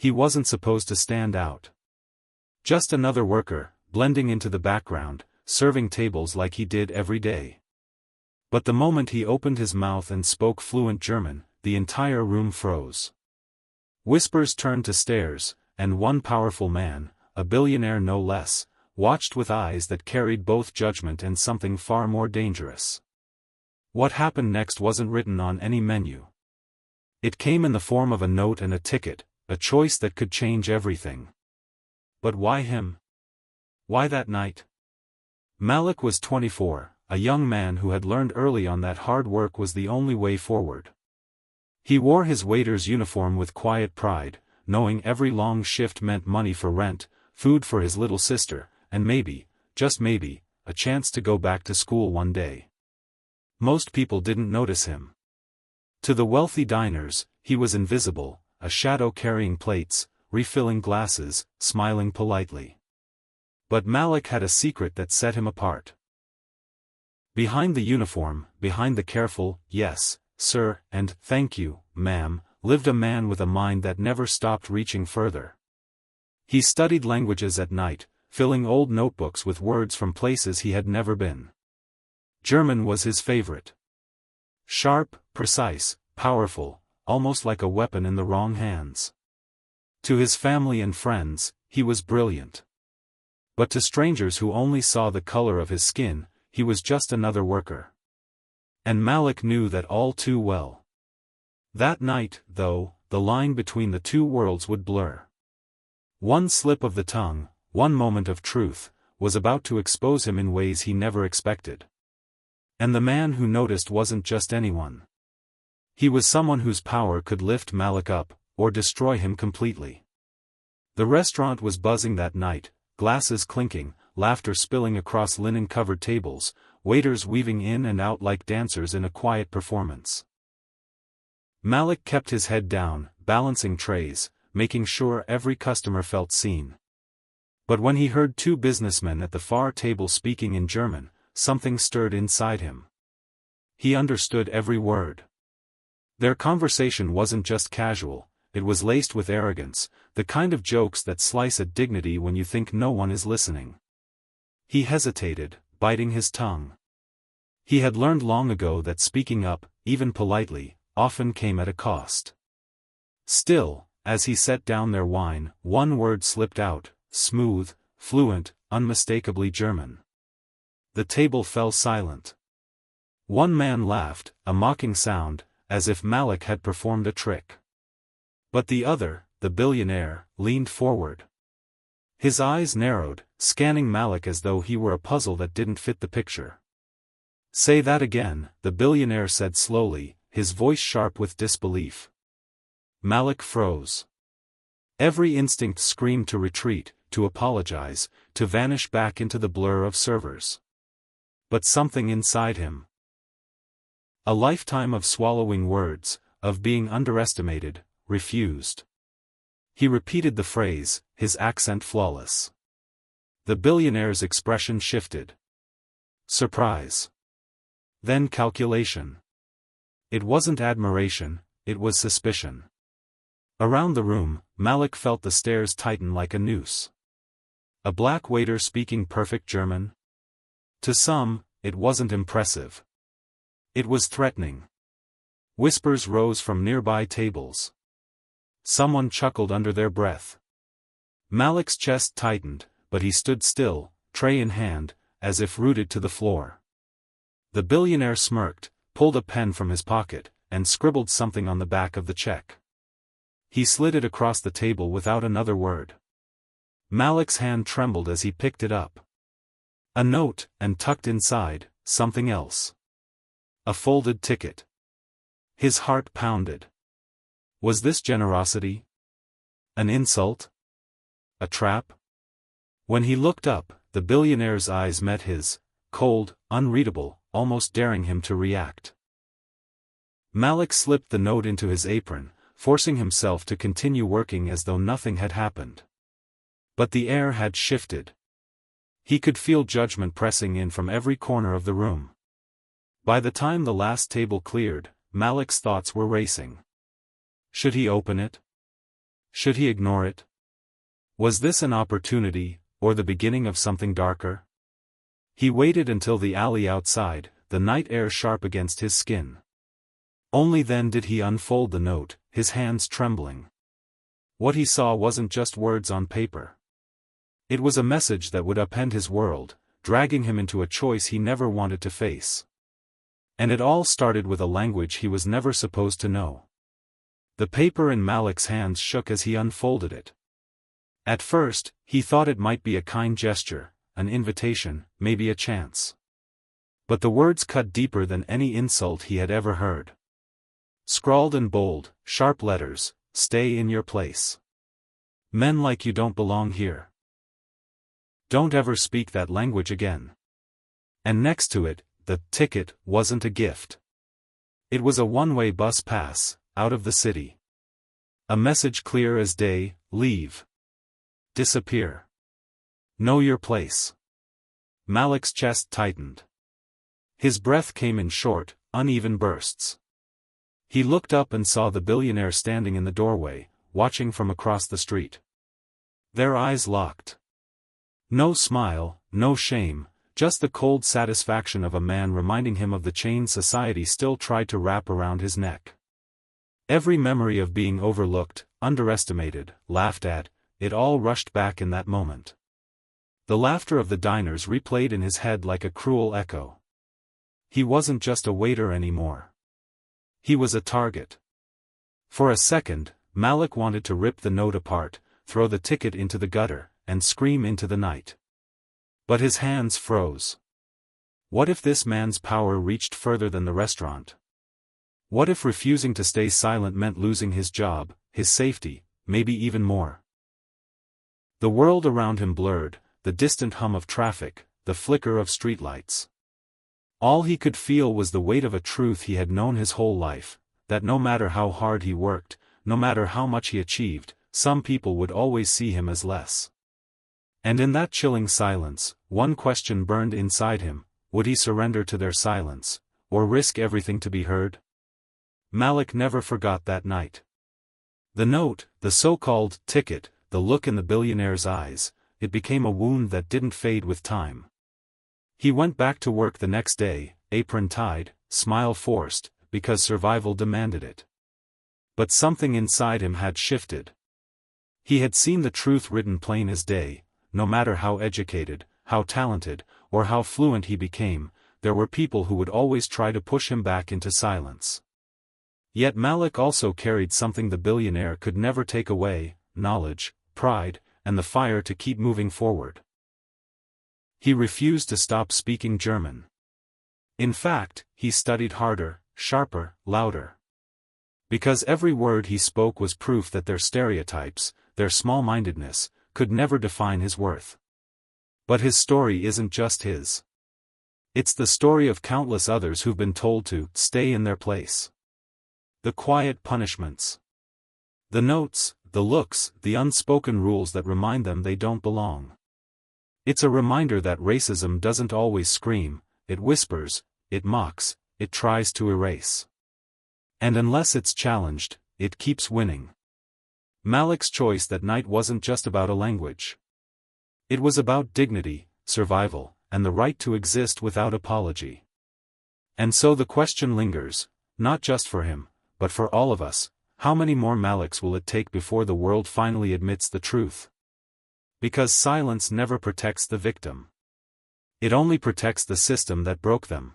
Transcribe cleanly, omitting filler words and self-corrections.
He wasn't supposed to stand out. Just another worker, blending into the background, serving tables like he did every day. But the moment he opened his mouth and spoke fluent German, the entire room froze. Whispers turned to stares, and one powerful man, a billionaire no less, watched with eyes that carried both judgment and something far more dangerous. What happened next wasn't written on any menu. It came in the form of a note and a ticket, a choice that could change everything. But why him? Why that night? Malik was 24, a young man who had learned early on that hard work was the only way forward. He wore his waiter's uniform with quiet pride, knowing every long shift meant money for rent, food for his little sister, and maybe, just maybe, a chance to go back to school one day. Most people didn't notice him. To the wealthy diners, he was invisible, a shadow carrying plates, refilling glasses, smiling politely. But Malik had a secret that set him apart. Behind the uniform, behind the careful, yes, sir, and thank you, ma'am, lived a man with a mind that never stopped reaching further. He studied languages at night, filling old notebooks with words from places he had never been. German was his favorite. Sharp, precise, powerful, almost like a weapon in the wrong hands. To his family and friends, he was brilliant. But to strangers who only saw the color of his skin, he was just another worker. And Malik knew that all too well. That night, though, the line between the two worlds would blur. One slip of the tongue, one moment of truth, was about to expose him in ways he never expected. And the man who noticed wasn't just anyone. He was someone whose power could lift Malik up, or destroy him completely. The restaurant was buzzing that night, glasses clinking, laughter spilling across linen-covered tables, waiters weaving in and out like dancers in a quiet performance. Malik kept his head down, balancing trays, making sure every customer felt seen. But when he heard two businessmen at the far table speaking in German, something stirred inside him. He understood every word. Their conversation wasn't just casual, it was laced with arrogance, the kind of jokes that slice at dignity when you think no one is listening. He hesitated, biting his tongue. He had learned long ago that speaking up, even politely, often came at a cost. Still, as he set down their wine, one word slipped out, smooth, fluent, unmistakably German. The table fell silent. One man laughed, a mocking sound, as if Malik had performed a trick. But the other, the billionaire, leaned forward. His eyes narrowed, scanning Malik as though he were a puzzle that didn't fit the picture. "Say that again," the billionaire said slowly, his voice sharp with disbelief. Malik froze. Every instinct screamed to retreat, to apologize, to vanish back into the blur of servers. But something inside him. A lifetime of swallowing words, of being underestimated, refused. He repeated the phrase, his accent flawless. The billionaire's expression shifted. Surprise. Then calculation. It wasn't admiration, it was suspicion. Around the room, Malik felt the stares tighten like a noose. A black waiter speaking perfect German? To some, it wasn't impressive. It was threatening. Whispers rose from nearby tables. Someone chuckled under their breath. Malik's chest tightened, but he stood still, tray in hand, as if rooted to the floor. The billionaire smirked, pulled a pen from his pocket, and scribbled something on the back of the check. He slid it across the table without another word. Malik's hand trembled as he picked it up. A note, and tucked inside, something else. A folded ticket. His heart pounded. Was this generosity? An insult? A trap? When he looked up, the billionaire's eyes met his, cold, unreadable, almost daring him to react. Malik slipped the note into his apron, forcing himself to continue working as though nothing had happened. But the air had shifted. He could feel judgment pressing in from every corner of the room. By the time the last table cleared, Malik's thoughts were racing. Should he open it? Should he ignore it? Was this an opportunity, or the beginning of something darker? He waited until the alley outside, the night air sharp against his skin. Only then did he unfold the note, his hands trembling. What he saw wasn't just words on paper. It was a message that would upend his world, dragging him into a choice he never wanted to face. And it all started with a language he was never supposed to know. The paper in Malik's hands shook as he unfolded it. At first, he thought it might be a kind gesture, an invitation, maybe a chance. But the words cut deeper than any insult he had ever heard. Scrawled in bold, sharp letters, "Stay in your place. Men like you don't belong here. Don't ever speak that language again." And next to it, the ticket wasn't a gift. It was a one-way bus pass, out of the city. A message clear as day: leave. Disappear. Know your place. Malik's chest tightened. His breath came in short, uneven bursts. He looked up and saw the billionaire standing in the doorway, watching from across the street. Their eyes locked. No smile, no shame, just the cold satisfaction of a man reminding him of the chain society still tried to wrap around his neck. Every memory of being overlooked, underestimated, laughed at, it all rushed back in that moment. The laughter of the diners replayed in his head like a cruel echo. He wasn't just a waiter anymore. He was a target. For a second, Malik wanted to rip the note apart, throw the ticket into the gutter, and scream into the night. But his hands froze. What if this man's power reached further than the restaurant? What if refusing to stay silent meant losing his job, his safety, maybe even more? The world around him blurred, the distant hum of traffic, the flicker of streetlights. All he could feel was the weight of a truth he had known his whole life, that no matter how hard he worked, no matter how much he achieved, some people would always see him as less. And in that chilling silence, one question burned inside him: would he surrender to their silence, or risk everything to be heard? Malik never forgot that night. The note, the so-called ticket, the look in the billionaire's eyes, it became a wound that didn't fade with time. He went back to work the next day, apron tied, smile forced, because survival demanded it. But something inside him had shifted. He had seen the truth written plain as day: no matter how educated, how talented, or how fluent he became, there were people who would always try to push him back into silence. Yet Malik also carried something the billionaire could never take away: knowledge, pride, and the fire to keep moving forward. He refused to stop speaking German. In fact, he studied harder, sharper, louder. Because every word he spoke was proof that their stereotypes, their small-mindedness, could never define his worth. But his story isn't just his. It's the story of countless others who've been told to stay in their place. The quiet punishments. The notes, the looks, the unspoken rules that remind them they don't belong. It's a reminder that racism doesn't always scream, it whispers, it mocks, it tries to erase. And unless it's challenged, it keeps winning. Malik's choice that night wasn't just about a language. It was about dignity, survival, and the right to exist without apology. And so the question lingers, not just for him, but for all of us: how many more Maliks will it take before the world finally admits the truth? Because silence never protects the victim. It only protects the system that broke them.